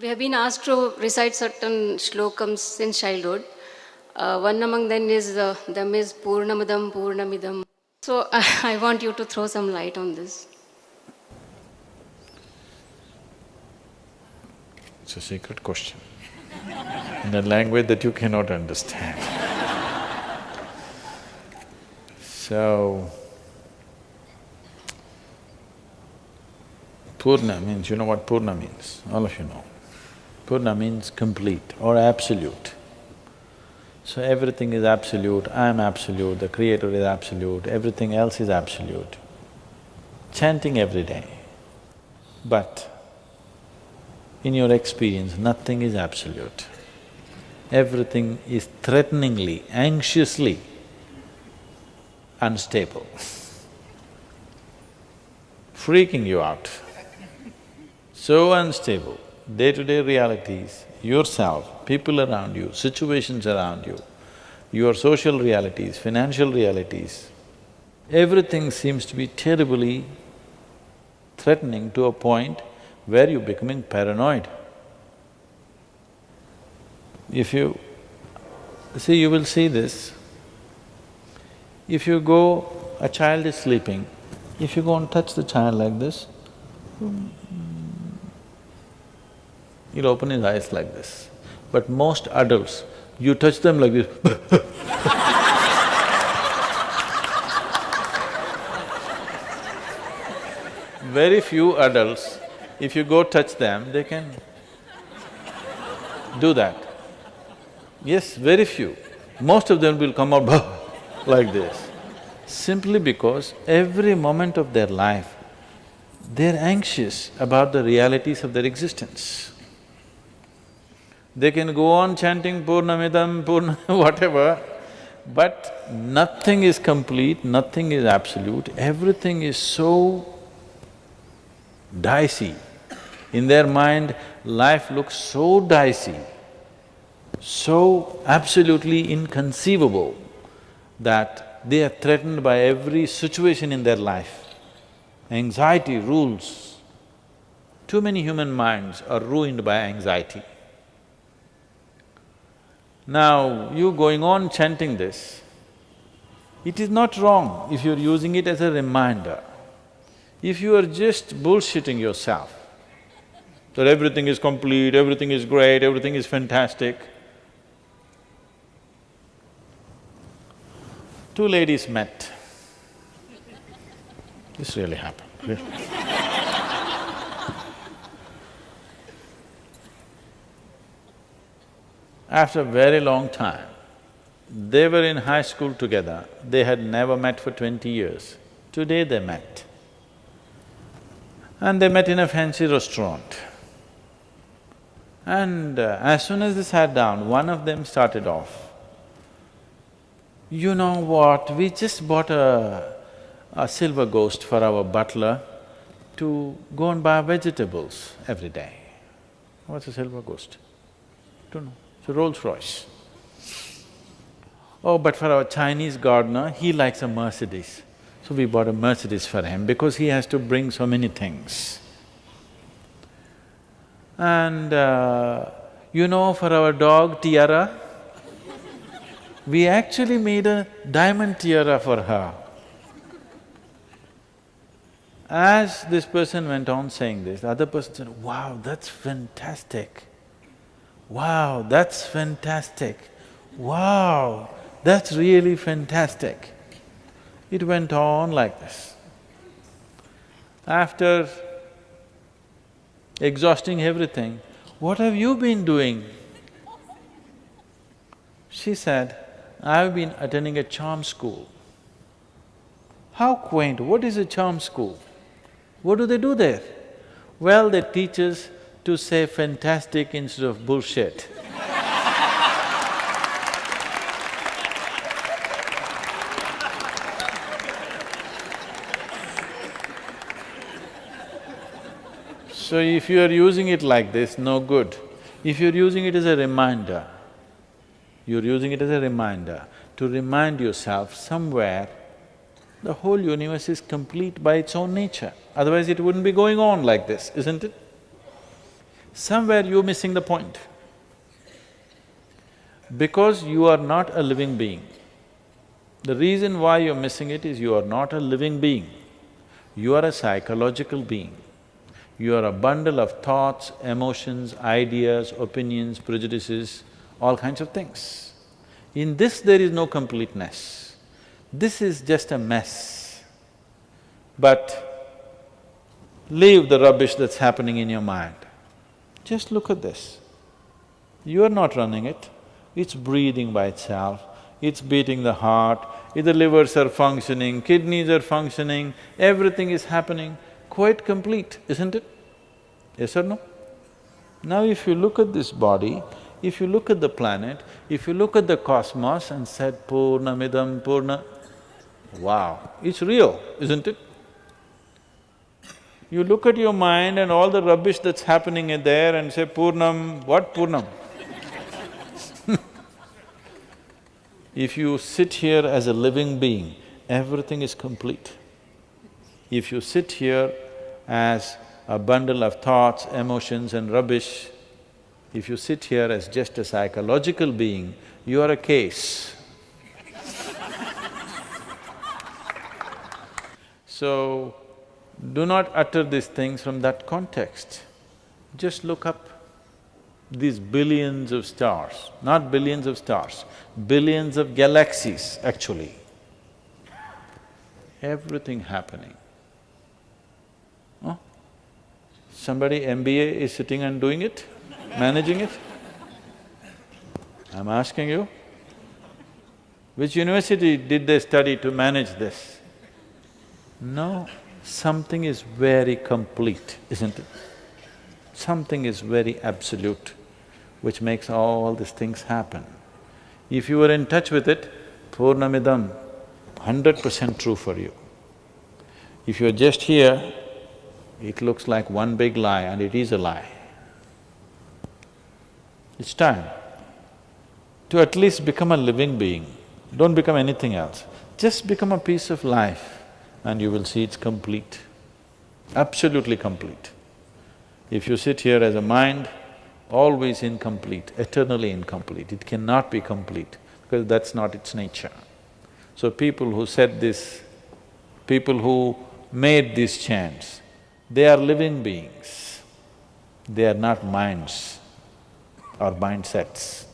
We have been asked to recite certain shlokams since childhood. One among them is Purnamadam Purnamidam. So I want you to throw some light on this. It's a secret question in a language that you cannot understand. So, Purna means, you know what Purna means? All of you know. Purna means complete or absolute. So everything is absolute, I am absolute, the Creator is absolute, everything else is absolute. Chanting every day. But in your experience, nothing is absolute. Everything is threateningly, anxiously unstable, freaking you out. So unstable, day-to-day realities, yourself, people around you, situations around you, your social realities, financial realities, everything seems to be terribly threatening to a point where you're becoming paranoid. If you… see, you will see this. If you go… a child is sleeping, if you go and touch the child like this, he'll open his eyes like this. But most adults, you touch them like this very few adults, if you go touch them, they can do that. Yes, very few. Most of them will come out like this, simply because every moment of their life, they're anxious about the realities of their existence. They can go on chanting Purnamidam, Purna… whatever, but nothing is complete, nothing is absolute, everything is so dicey. In their mind, life looks so dicey, so absolutely inconceivable that they are threatened by every situation in their life. Anxiety rules. Too many human minds are ruined by anxiety. Now, you going on chanting this, it is not wrong if you're using it as a reminder. If you are just bullshitting yourself, that everything is complete, everything is great, everything is fantastic. Two ladies met. This really happened, really. After a very long time, they were in high school together, they had never met for 20 years. Today they met. And they met in a fancy restaurant. And as soon as they sat down, one of them started off, "You know what, we just bought a silver ghost for our butler to go and buy vegetables every day." What's a silver ghost? Don't know, it's a Rolls Royce. "Oh, but for our Chinese gardener, he likes a Mercedes. So we bought a Mercedes for him because he has to bring so many things. And you know, for our dog Tiara, we actually made a diamond tiara for her." As this person went on saying this, the other person said, "Wow, that's fantastic. Wow, that's fantastic. Wow, that's really fantastic." It went on like this. After exhausting everything, "What have you been doing?" She said, "I've been attending a charm school." How quaint, what is a charm school? What do they do there? Well, they teach us to say fantastic instead of bullshit. So if you are using it like this, no good. If you're using it as a reminder, you're using it as a reminder to remind yourself somewhere the whole universe is complete by its own nature, otherwise it wouldn't be going on like this, isn't it? Somewhere you're missing the point. Because you are not a living being. The reason why you're missing it is you are not a living being. You are a psychological being. You are a bundle of thoughts, emotions, ideas, opinions, prejudices, all kinds of things. In this there is no completeness. This is just a mess. But leave the rubbish that's happening in your mind. Just look at this. You are not running it. It's breathing by itself, it's beating the heart, the livers are functioning, kidneys are functioning, everything is happening, quite complete, isn't it? Yes or no? Now if you look at this body, if you look at the planet, if you look at the cosmos and said Purnamidam Purna, wow, it's real, isn't it? You look at your mind and all the rubbish that's happening in there and say Purnam, what Purnam? If you sit here as a living being, everything is complete. If you sit here as a bundle of thoughts, emotions and rubbish, if you sit here as just a psychological being, you are a case. So, do not utter these things from that context. Just look up. These billions of stars, not billions of stars, billions of galaxies actually, everything happening. Huh? Somebody MBA is sitting and doing it, managing it? I'm asking you, which university did they study to manage this? No, something is very complete, isn't it? Something is very absolute, which makes all these things happen. If you are in touch with it, Purnamidam, 100% true for you. If you're just here, it looks like one big lie and it is a lie. It's time to at least become a living being. Don't become anything else. Just become a piece of life and you will see it's complete, absolutely complete. If you sit here as a mind, always incomplete, eternally incomplete, it cannot be complete because that's not its nature. So people who said this, people who made these chants, they are living beings, they are not minds or mindsets.